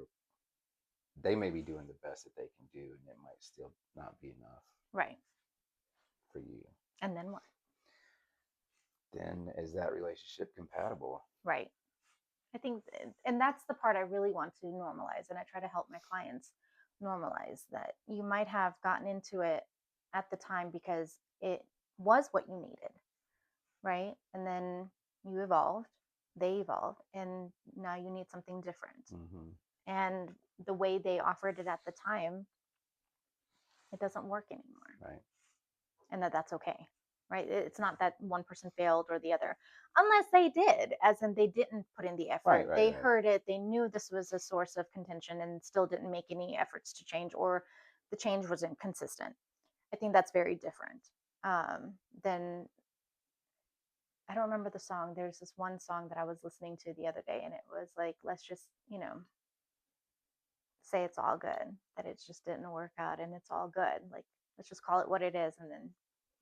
they may be doing the best that they can do, and it might still not be enough Right. for you. And then what? Then is that relationship compatible? Right. I think, and that's the part I really want to normalize. And I try to help my clients normalize that you might have gotten into it at the time because it was what you needed, right? And then you evolved, they evolved, and now you need something different. Mm-hmm. And the way they offered it at the time, it doesn't work anymore. Right. And that's okay, right? It's not that one person failed or the other, unless they did, as in they didn't put in the effort. Right. Right. They Right. heard it, they knew this was a source of contention and still didn't make any efforts to change, or the change was inconsistent. I think that's very different. Then I don't remember the song. There's this one song that I was listening to the other day, and it was like, let's just, say it's all good, that it just didn't work out and it's all good. Like, let's just call it what it is, and then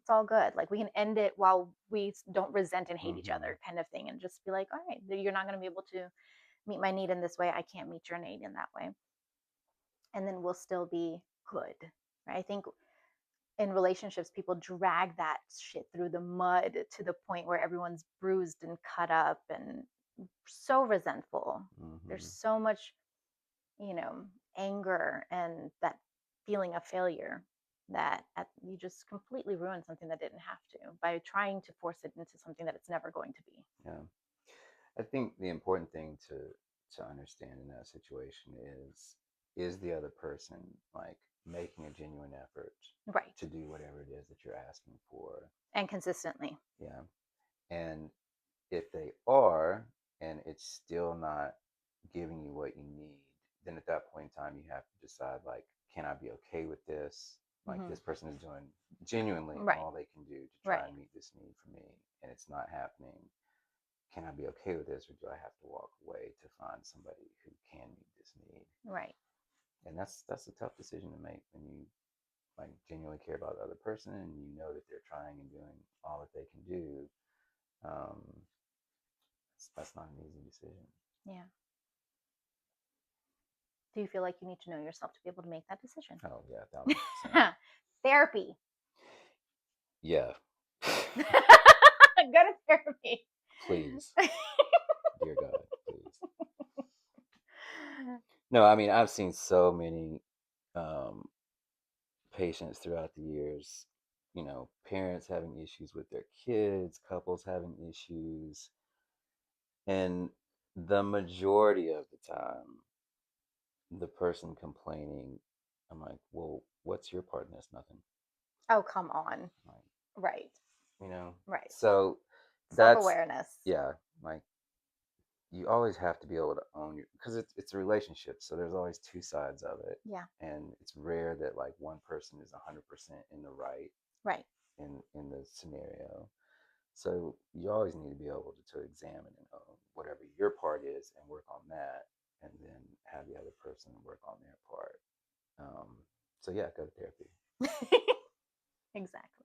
it's all good. Like, we can end it while we don't resent and hate each Mm-hmm. other, kind of thing, and just be like, all right, you're not going to be able to meet my need in this way. I can't meet your need in that way. And then we'll still be good. Right? I think in relationships, people drag that shit through the mud to the point where everyone's bruised and cut up and so resentful. There's Mm-hmm. so much, you know, anger and that feeling of failure that you just completely ruin something that didn't have to by trying to force it into something that it's never going to be. Yeah. I think the important thing to understand in that situation is the other person like making a genuine effort Right. to do whatever it is that you're asking for. And consistently. Yeah. And if they are, and it's still not giving you what you need, then at that point in time, you have to decide like, can I be okay with this? Like, Mm-hmm. this person is doing genuinely Right. all they can do to try Right. and meet this need for me, and it's not happening. Can I be okay with this, or do I have to walk away to find somebody who can meet this need? Right. And that's a tough decision to make when you like genuinely care about the other person and you know that they're trying and doing all that they can do. Um, that's not an easy decision. Yeah. Do you feel like you need to know yourself to be able to make that decision? Oh yeah, 1,000%. Therapy. Yeah. Go to therapy. Please, dear God, please. No, I mean I've seen so many um, patients throughout the years. You know, parents having issues with their kids, couples having issues, and the majority of the time, the person complaining, I'm like, well, what's your part in this? Nothing. Oh, come on. Like, Right. you know, Right. so Self that's awareness. yeah, like you always have to be able to own your because it's a relationship, so there's always two sides of it, Yeah. and it's rare that like one person is 100% in the right Right. in the scenario. So you always need to be able to examine and own whatever your part is and work on that, and then have the other person work on their part. Um, so yeah, go to therapy. Exactly.